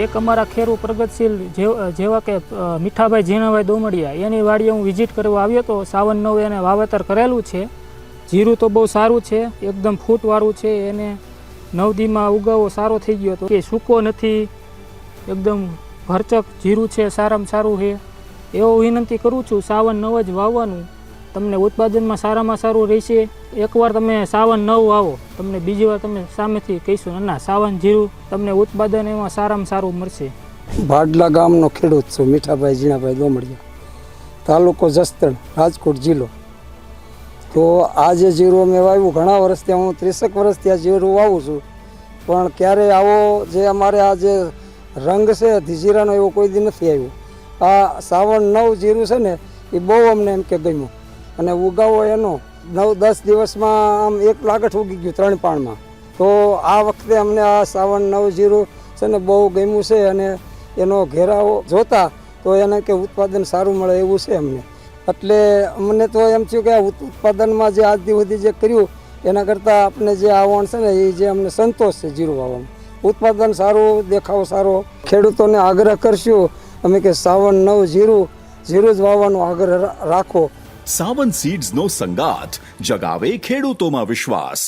એક અમારા ખેડૂત પ્રગતિશીલ જેવા કે મીઠાભાઈ ઝીણાભાઈ દોમડિયા એની વાડીએ હું વિઝિટ કરવા આવ્યો તો 9 એને વાવેતર કરેલું છે. જીરું તો બહુ સારું છે, એકદમ ફૂટવાળું છે, એને 9 દીમાં ઉગાવો સારો થઈ ગયો હતો. કે સૂકો નથી, એકદમ ભરચક જીરું છે, સારામાં સારું છે. એવો વિનંતી કરું છું 9 જ વાવવાનું, તમને ઉત્પાદનમાં સારામાં સારું રહેશે. એકવાર તમે 9 વાવો, તમને બીજી વાર તમે સામેથી કહીશું ના 9 જીરું તમને ઉત્પાદન એમાં સારામાં સારું મળશે. ભાડલા ગામનો ખેડૂત છું, મીઠાભાઈ ઝીણાભાઈ દોમડિયા, તાલુકો જસદણ, રાજકોટ જિલ્લો. તો આ જે જીરું અમે વાવ્યું ઘણા વર્ષથી, હું 30 વર્ષથી આ જીરું વાવું છું, પણ ક્યારેય આવો જે અમારે આ જે રંગ છે જીરાનો એવો કોઈ દી નથી આવ્યો. આ 9 જીરું છે ને એ બહુ અમને એમ કે ગમ્યું, અને ઉગાવો એનો 9-10 દિવસમાં આમ 1 લાગઠ ઉગી ગયું 3 પાણમાં. તો આ વખતે અમને આ 9 જીરું છે ને બહુ ગમ્યું છે, અને એનો ઘેરાવો જોતા તો એને કે ઉત્પાદન સારું મળે એવું છે અમને. એટલે અમને તો એમ થયું કે આ ઉત્પાદનમાં જે આજ સુધી જે કર્યું એના કરતાં આપણે જે આવણ છે ને એ જે અમને સંતોષ છે જીરું વાવવામાં. ઉત્પાદન સારું, દેખાવ સારો. ખેડૂતોને આગ્રહ કરશું અમે કે 9 જીરું જ વાવવાનો આગ્રહ રાખો. સાવન સીડ્સનો સંગાથ જગાવે ખેડૂતોમાં વિશ્વાસ.